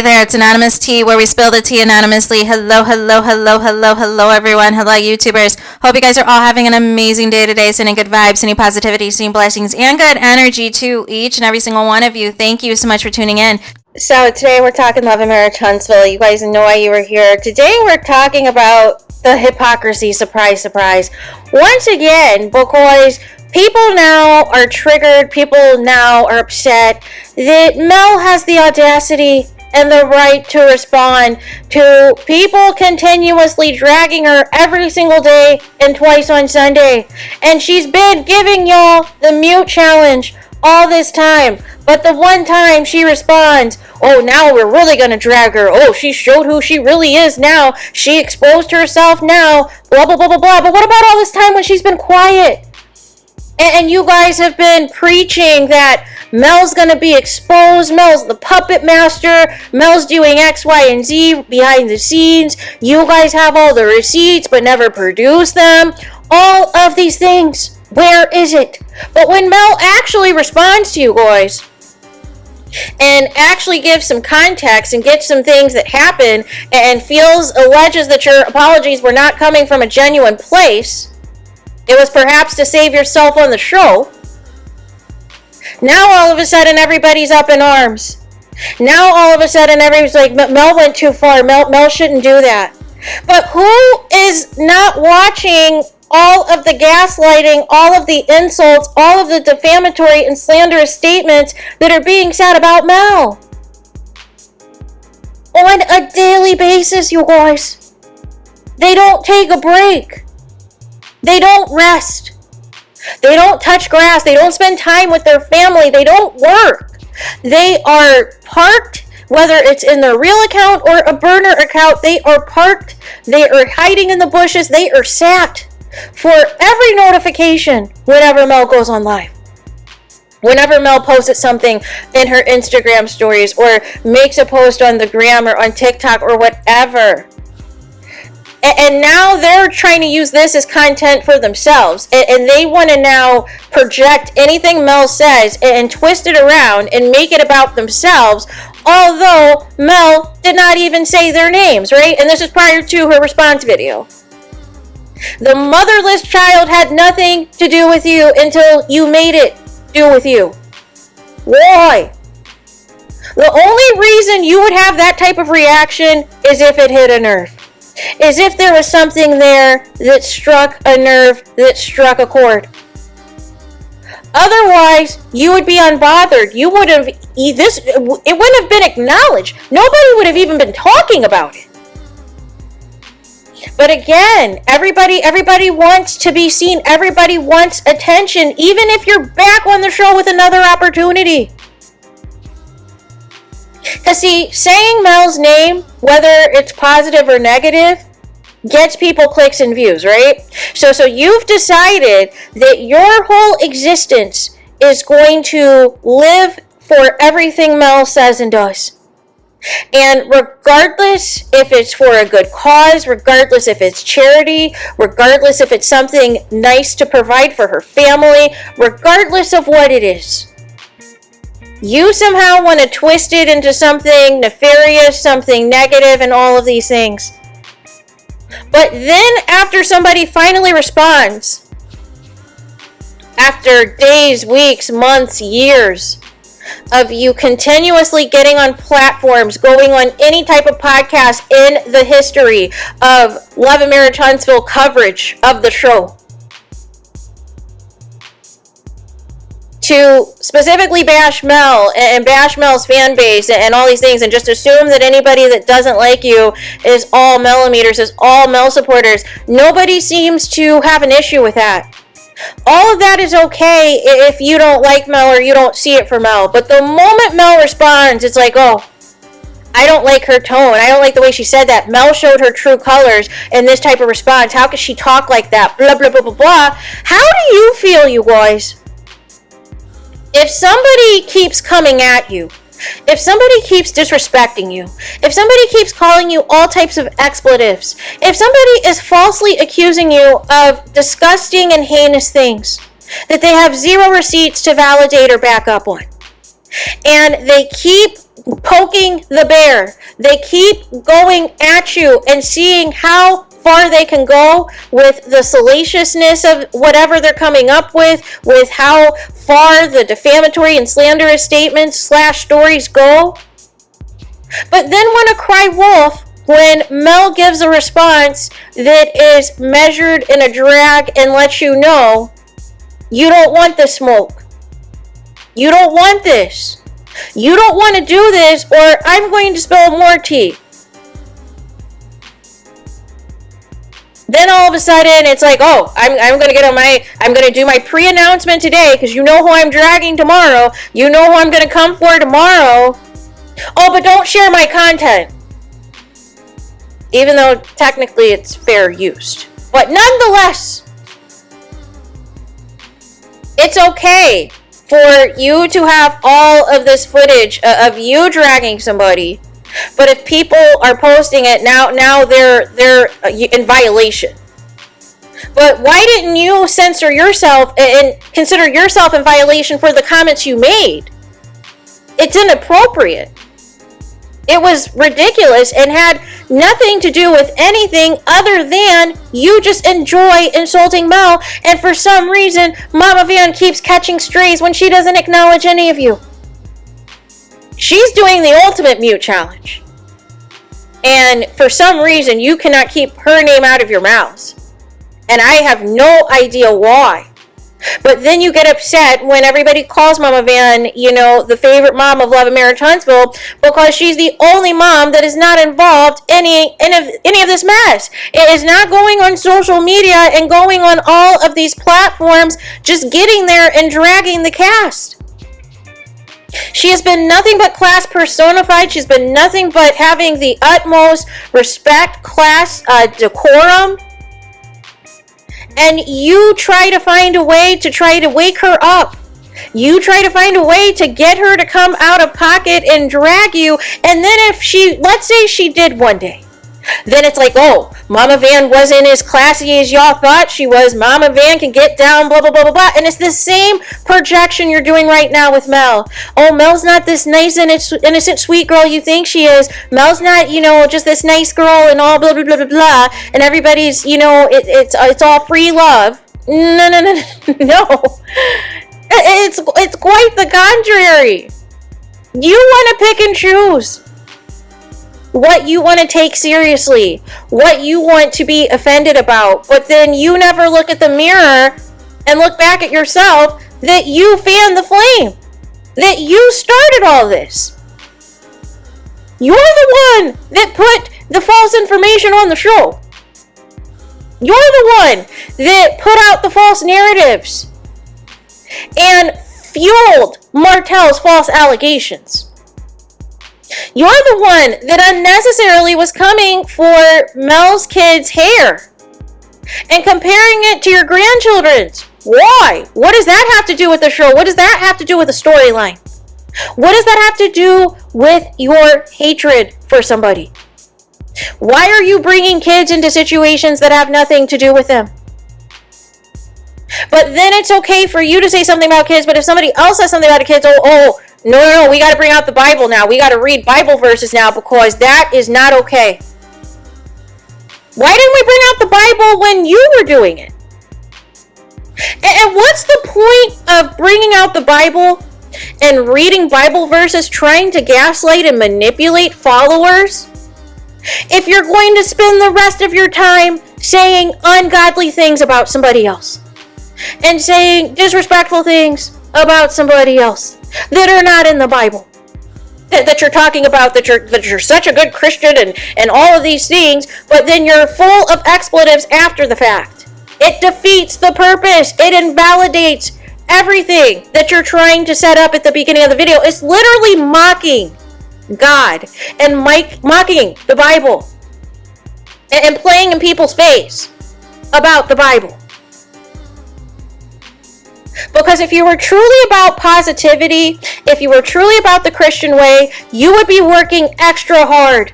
there, it's Anonymous Tea, where we spill the tea anonymously. Hello, hello, hello, hello, hello, everyone. Hello, YouTubers. Hope you guys are all having an amazing day today, sending good vibes, sending positivity, sending blessings, and good energy to each and every single one of you. Thank you so much for tuning in. So today we're talking Love and Marriage Huntsville. You guys know why you were here. Today we're talking about the hypocrisy. Surprise, surprise. Once again, because people now are triggered, people now are upset that Mel has the audacity and the right to respond to people continuously dragging her every single day and twice on Sunday. And she's been giving y'all the mute challenge all this time. But the one time she responds, oh, now we're really going to drag her. Oh, she showed who she really is now. She exposed herself now. Blah, blah, blah, blah, blah. But what about all this time when she's been quiet? And you guys have been preaching that Mel's going to be exposed. Mel's the puppet master. Mel's doing X, Y, and Z behind the scenes. You guys have all the receipts but never produce them. All of these things. Where is it? But when Mel actually responds to you guys and actually gives some context and gets some things that happen and alleges that your apologies were not coming from a genuine place, it was perhaps to save yourself on the show. Now all of a sudden everybody's up in arms. Now all of a sudden everybody's like, Mel went too far. Mel shouldn't do that. But who is not watching all of the gaslighting, all of the insults, all of the defamatory and slanderous statements that are being said about Mel? On a daily basis, you guys. They don't take a break. They don't rest. They don't touch grass. They don't spend time with their family. They don't work. They are parked, whether it's in their real account or a burner account. They are parked. They are hiding in the bushes. They are sat for every notification whenever Mel goes on live. Whenever Mel posts something in her Instagram stories or makes a post on the gram or on TikTok or whatever. And now they're trying to use this as content for themselves. And they want to now project anything Mel says and twist it around and make it about themselves. Although Mel did not even say their names, right? And this is prior to her response video. The motherless child had nothing to do with you until you made it do with you. Why? The only reason you would have that type of reaction is if it hit a nerve. Is if there was something there that struck a nerve, that struck a chord. Otherwise, you would be unbothered. You would have it wouldn't have been acknowledged. Nobody would have even been talking about it. But again, everybody wants to be seen. Everybody wants attention, even if you're back on the show with another opportunity. Because see, saying Mel's name, whether it's positive or negative, gets people clicks and views, right? So you've decided that your whole existence is going to live for everything Mel says and does. And regardless if it's for a good cause, regardless if it's charity, regardless if it's something nice to provide for her family, regardless of what it is, you somehow want to twist it into something nefarious, something negative, and all of these things. But then after somebody finally responds, after days, weeks, months, years of you continuously getting on platforms, going on any type of podcast in the history of Love and Marriage Huntsville coverage of the show, to specifically bash Mel and bash Mel's fan base and all these things and just assume that anybody that doesn't like you is all Melimeters, is all Mel supporters. Nobody seems to have an issue with that. All of that is okay if you don't like Mel or you don't see it for Mel. But the moment Mel responds, it's like, oh, I don't like her tone. I don't like the way she said that. Mel showed her true colors in this type of response. How could she talk like that? Blah, blah, blah, blah, blah. How do you feel, you guys? If somebody keeps coming at you, if somebody keeps disrespecting you, if somebody keeps calling you all types of expletives, if somebody is falsely accusing you of disgusting and heinous things that they have zero receipts to validate or back up on, And they keep poking the bear. They keep going at you and seeing how far they can go with the salaciousness of whatever they're coming up with how far the defamatory and slanderous statements / stories go. But then want to cry wolf when Mel gives a response that is measured in a drag and lets you know you don't want the smoke. You don't want this. You don't want to do this, or I'm going to spill more tea. Then all of a sudden it's like, oh, I'm going to do my pre-announcement today because you know who I'm dragging tomorrow. You know who I'm going to come for tomorrow. Oh, but don't share my content. Even though technically it's fair use. But nonetheless, it's okay for you to have all of this footage of you dragging somebody, but if people are posting it now they're in violation. But why didn't you censor yourself and consider yourself in violation for the comments you made? It's inappropriate. It was ridiculous and had nothing to do with anything other than you just enjoy insulting Mel, and for some reason Mama Van keeps catching strays when she doesn't acknowledge any of you. She's doing the ultimate mute challenge, and for some reason you cannot keep her name out of your mouths, and I have no idea why. But then you get upset when everybody calls Mama Van, the favorite mom of Love and Marriage Huntsville, because she's the only mom that is not involved in any of this mess. It is not going on social media and going on all of these platforms, just getting there and dragging the cast. She has been nothing but class personified. She's been nothing but having the utmost respect, class, decorum. And you try to find a way to try to wake her up. You try to find a way to get her to come out of pocket and drag you. And then let's say she did one day. Then it's like, oh, Mama Van wasn't as classy as y'all thought she was. Mama Van can get down, blah, blah, blah, blah, blah. And it's the same projection you're doing right now with Mel. Oh, Mel's not this nice, innocent, sweet girl you think she is. Mel's not, just this nice girl and all blah, blah, blah, blah, blah. And everybody's, it's all free love. No. It's quite the contrary. You want to pick and choose what you want to take seriously, what you want to be offended about, but then you never look at the mirror and look back at yourself that you fanned the flame, that you started all this. You're the one that put the false information on the show. You're the one that put out the false narratives and fueled Martell's false allegations. You're the one that unnecessarily was coming for Mel's kids' hair and comparing it to your grandchildren's. Why? What does that have to do with the show? What does that have to do with the storyline? What does that have to do with your hatred for somebody? Why are you bringing kids into situations that have nothing to do with them? But then it's okay for you to say something about kids, but if somebody else says something about the kids, no, we got to bring out the Bible now. We got to read Bible verses now because that is not okay. Why didn't we bring out the Bible when you were doing it? And what's the point of bringing out the Bible and reading Bible verses trying to gaslight and manipulate followers if you're going to spend the rest of your time saying ungodly things about somebody else and saying disrespectful things about somebody else that are not in the Bible, that you're talking about, that you're such a good Christian and all of these things, but then you're full of expletives after the fact. It defeats the purpose. It invalidates everything that you're trying to set up at the beginning of the video. It's literally mocking God and mocking the Bible and playing in people's face about the Bible. Because if you were truly about positivity, if you were truly about the Christian way, you would be working extra hard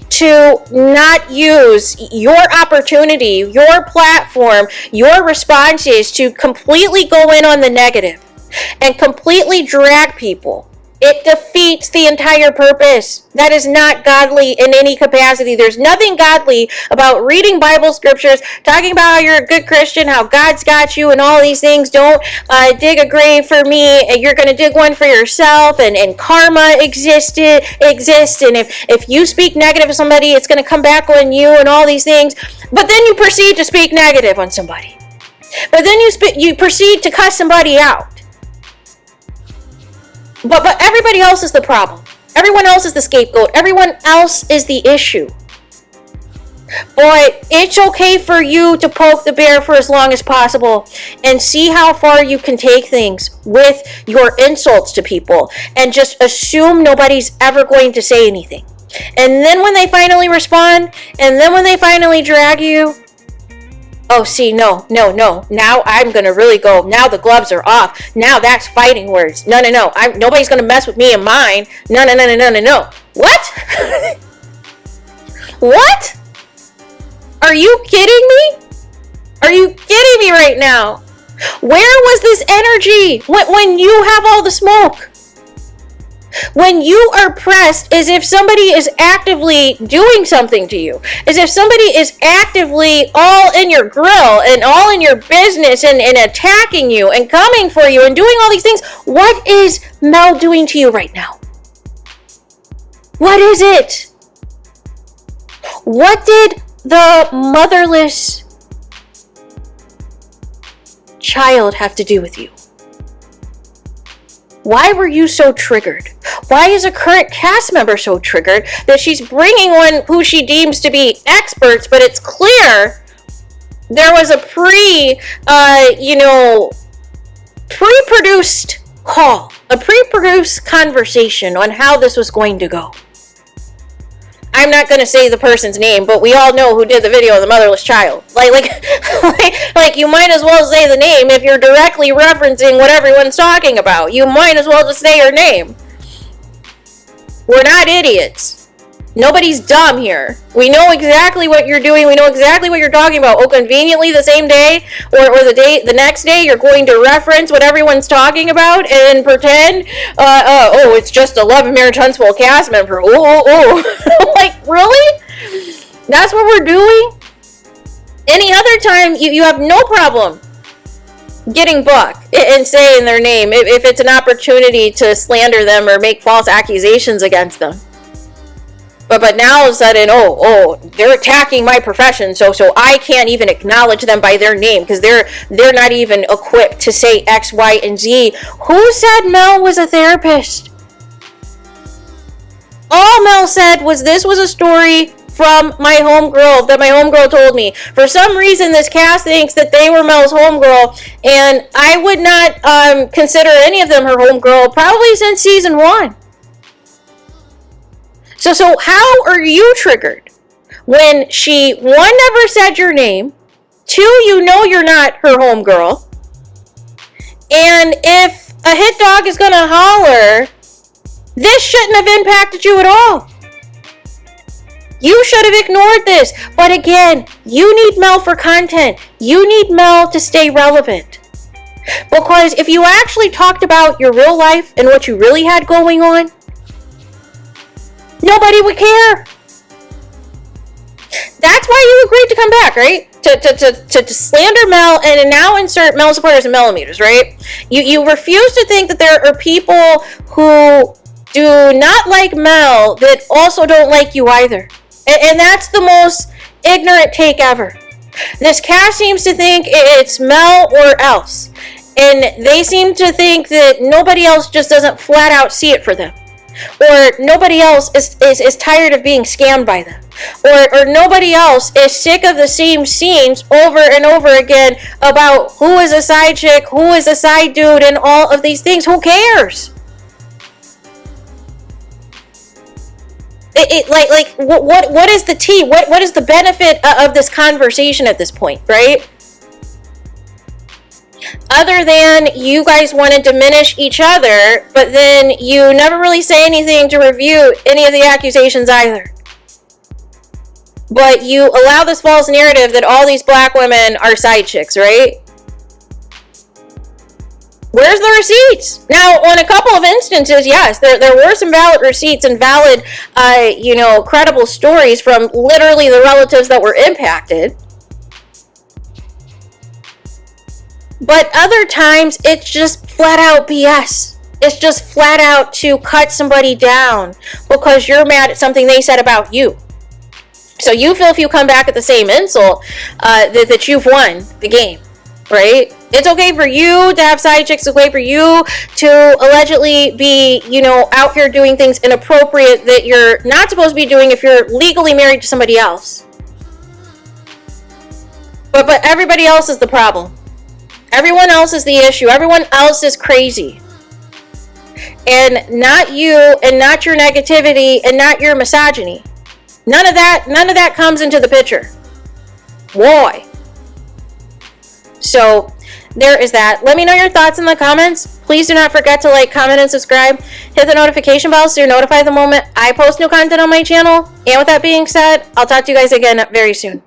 to not use your opportunity, your platform, your responses to completely go in on the negative. and completely drag people, it defeats the entire purpose. That is not godly in any capacity. There's nothing godly about reading Bible scriptures, talking about how you're a good Christian, how God's got you, and all these things. Don't dig a grave for me, and you're going to dig one for yourself, and karma exists, and if you speak negative to somebody, it's going to come back on you, and all these things. But then you proceed to speak negative on somebody. But then you proceed to cuss somebody out. But everybody else is the problem. Everyone else is the scapegoat. Everyone else is the issue. But it's okay for you to poke the bear for as long as possible and see how far you can take things with your insults to people and just assume nobody's ever going to say anything. And then when they finally respond, and then when they finally drag you, oh, see, no. Now I'm going to really go. Now the gloves are off. Now that's fighting words. No. Nobody's going to mess with me and mine. No. What? What? Are you kidding me? Are you kidding me right now? Where was this energy when you have all the smoke? When you are pressed as if somebody is actively doing something to you, as if somebody is actively all in your grill and all in your business and attacking you and coming for you and doing all these things, what is Mel doing to you right now? What is it? What did the motherless child have to do with you? Why were you so triggered? Why is a current cast member so triggered that she's bringing on who she deems to be experts, but it's clear there was a pre-produced call, a pre-produced conversation on how this was going to go. I'm not going to say the person's name, but we all know who did the video of the motherless child. Like you might as well say the name if you're directly referencing what everyone's talking about. You might as well just say her name. We're not idiots. Nobody's dumb here. We know exactly what you're doing. We know exactly what you're talking about. Oh, conveniently the same day or the next day, you're going to reference what everyone's talking about and pretend, it's just a Love and Marriage Huntsville cast member. Like, really? That's what we're doing? Any other time, you have no problem getting booked and saying their name if it's an opportunity to slander them or make false accusations against them. But now all of a sudden, they're attacking my profession, so I can't even acknowledge them by their name because they're not even equipped to say X, Y, and Z. Who said Mel was a therapist? All Mel said was this was a story from my homegirl that my homegirl told me. For some reason, this cast thinks that they were Mel's homegirl, and I would not consider any of them her homegirl probably since season 1. So how are you triggered when she, 1, never said your name, 2, you know you're not her homegirl, and if a hit dog is gonna holler, this shouldn't have impacted you at all. You should have ignored this. But again, you need Mel for content. You need Mel to stay relevant. Because if you actually talked about your real life and what you really had going on, nobody would care. That's why you agreed to come back, right? To slander Mel and now insert Mel supporters and millimeters, right? You refuse to think that there are people who do not like Mel that also don't like you either. And that's the most ignorant take ever. This cast seems to think it's Mel or else. And they seem to think that nobody else just doesn't flat out see it for them. Or nobody else is tired of being scammed by them. Or nobody else is sick of the same scenes over and over again about who is a side chick, who is a side dude, and all of these things. Who cares? What is the tea? What is the benefit of this conversation at this point, right? Other than you guys want to diminish each other, but then you never really say anything to review any of the accusations either. But you allow this false narrative that all these black women are side chicks, right? Where's the receipts? Now, on a couple of instances, yes, there were some valid receipts and valid, credible stories from literally the relatives that were impacted. But other times, it's just flat out BS. It's just flat out to cut somebody down because you're mad at something they said about you. So you feel if you come back at the same insult, that you've won the game, right? It's okay for you to have side chicks. It's okay for you to allegedly be, out here doing things inappropriate that you're not supposed to be doing if you're legally married to somebody else. But everybody else is the problem. Everyone else is the issue. Everyone else is crazy. And not you, and not your negativity, and not your misogyny. None of that comes into the picture. Why? So there is that. Let me know your thoughts in the comments. Please do not forget to like, comment, and subscribe. Hit the notification bell so you're notified the moment I post new content on my channel. And with that being said, I'll talk to you guys again very soon.